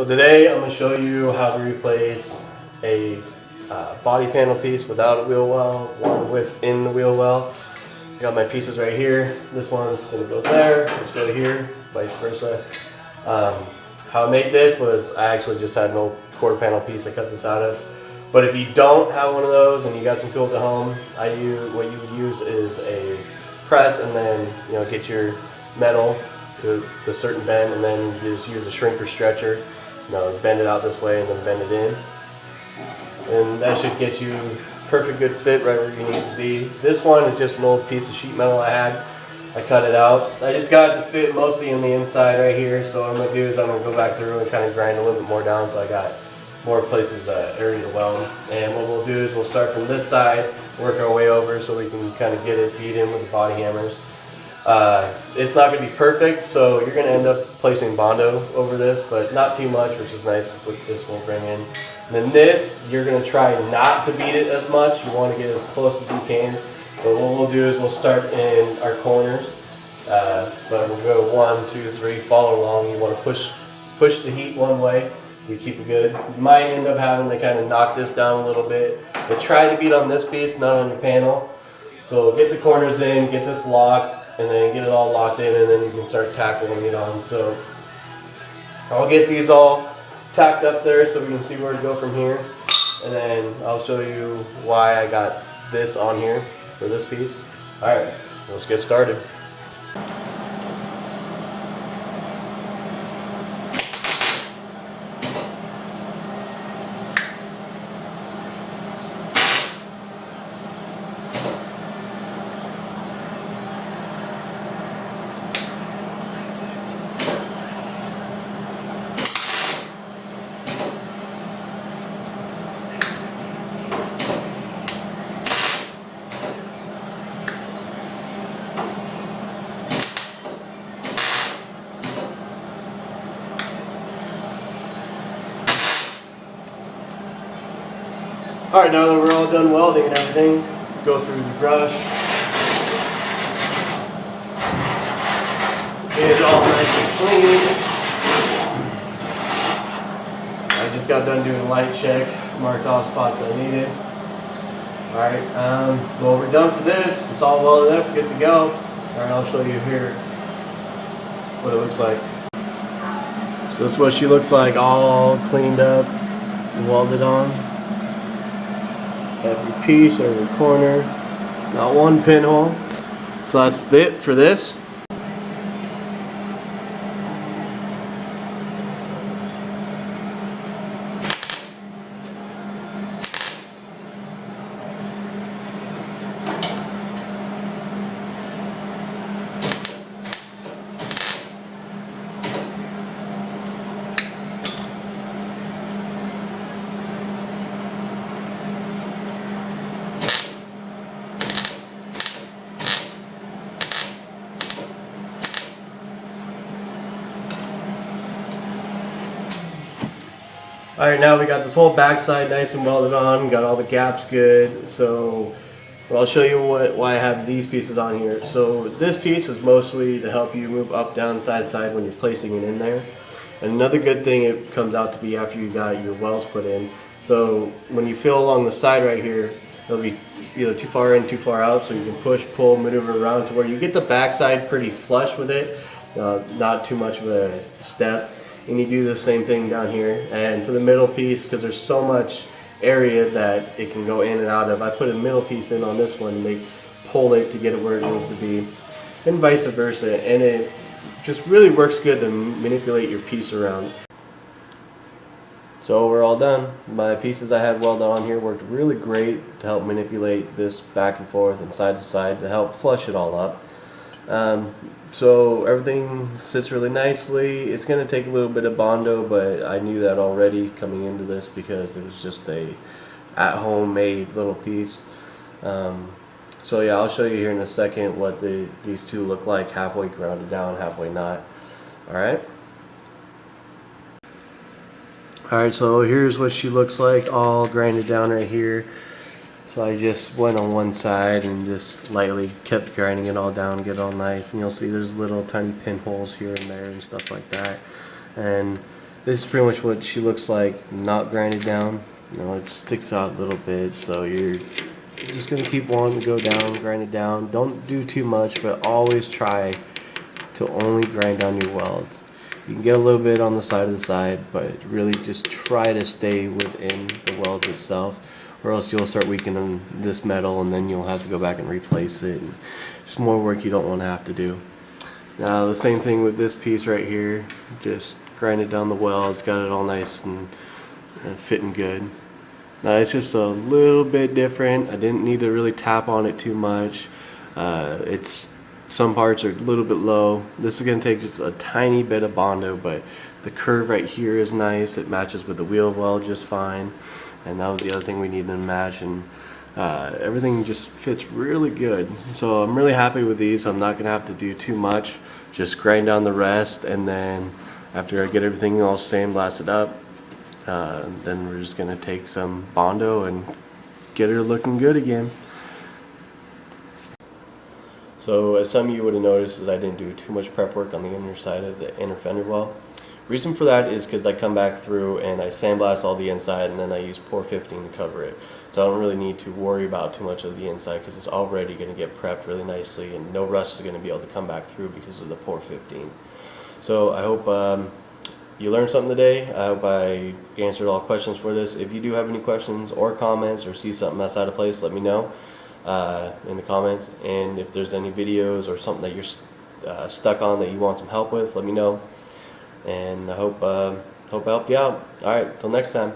So today I'm going to show you how to replace a body panel piece without a wheel well, one within the wheel well. I got my pieces right here. This one's going to go there, this go here, vice versa. How I made this was I actually just had an old quarter panel piece I cut this out of. But if you don't have one of those and you got some tools at home, what you would use is a press and then get your metal to the certain bend, and then you just use a shrinker stretcher. Bend it out this way and then bend it in. And that should get you perfect good fit right where you need to be. This one is just an old piece of sheet metal I had. I cut it out. I just got it to fit mostly in the inside right here. So what I'm going to do is I'm going to go back through and kind of grind a little bit more down so I got more places, area to weld. And what we'll do is we'll start from this side, work our way over so we can kind of get it beat in with the body hammers. It's not going to be perfect, so you're going to end up placing Bondo over this, but not too much, which is nice with this we'll bring in. And then this, you're going to try not to beat it as much. You want to get as close as you can. But what we'll do is we'll start in our corners, but we'll go 1, 2, 3, follow along. You want to push the heat one way so you keep it good. You might end up having to kind of knock this down a little bit, but try to beat on this piece, not on your panel. So get the corners in, get this locked, and then get it all locked in, and then you can start tackling it on. So I'll get these all tacked up there so we can see where to go from here, and then I'll show you why I got this on here for this piece. Alright, let's get started. Alright, now that we're all done welding and everything, go through the brush. Get it all nice and clean. I just got done doing a light check, marked off spots that I needed. Alright, well, we're done for this. It's all welded up, good to go. Alright, I'll show you here what it looks like. So this is what she looks like, all cleaned up and welded on. Every piece, every corner, not one pinhole. So that's it for this. Alright, now we got this whole backside nice and welded on, got all the gaps good. So I'll show you why I have these pieces on here. So this piece is mostly to help you move up, down, side to side when you're placing it in there. And another good thing it comes out to be after you got your welds put in. So when you feel along the side right here, it'll be either too far in, too far out, so you can push, pull, maneuver around to where you get the backside pretty flush with it, not too much of a step. And you do the same thing down here. And for the middle piece, because there's so much area that it can go in and out of, I put a middle piece in on this one and they pull it to get it where it needs to be, and vice versa. And it just really works good to manipulate your piece around. So we're all done. My pieces I had welded on here worked really great to help manipulate this back and forth and side to side to help flush it all up. So everything sits really nicely. It's going to take a little bit of Bondo, but I knew that already coming into this because it was just a at-home made little piece. So yeah, I'll show you here in a second what these two look like, halfway grounded down, halfway not. Alright. Alright, so here's what she looks like, all grinded down right here. So I just went on one side and just lightly kept grinding it all down, get all nice. And you'll see there's little tiny pinholes here and there and stuff like that. And This is pretty much what she looks like, not grinded down. You know, it sticks out a little bit, so you're just gonna keep wanting to go down, grind it down. Don't do too much, but always try to only grind down your welds. You can get a little bit on the side, but really just try to stay within the welds itself, or else you'll start weakening this metal and then you'll have to go back and replace it. And just more work you don't want to have to do. Now the same thing with this piece right here, just grinded down the welds, got it all nice and fitting good. Now it's just a little bit different. I didn't need to really tap on it too much. Some parts are a little bit low. This is going to take just a tiny bit of Bondo, but the curve right here is nice. It matches with the wheel well just fine. And that was the other thing we needed to match. And everything just fits really good. So I'm really happy with these. I'm not going to have to do too much. Just grind down the rest, and then after I get everything all sandblasted up, then we're just going to take some Bondo and get her looking good again. So as some of you would have noticed, is I didn't do too much prep work on the inner side of the inner fender well. Reason for that is because I come back through and I sandblast all the inside, and then I use pour 15 to cover it. So I don't really need to worry about too much of the inside because it's already going to get prepped really nicely, and no rust is going to be able to come back through because of the pour 15. So I hope you learned something today. I hope I answered all questions for this. If you do have any questions or comments or see something that's out of place, let me know in the comments. And if there's any videos or something that you're stuck on that you want some help with, let me know. And I hope I helped you out. Alright, till next time.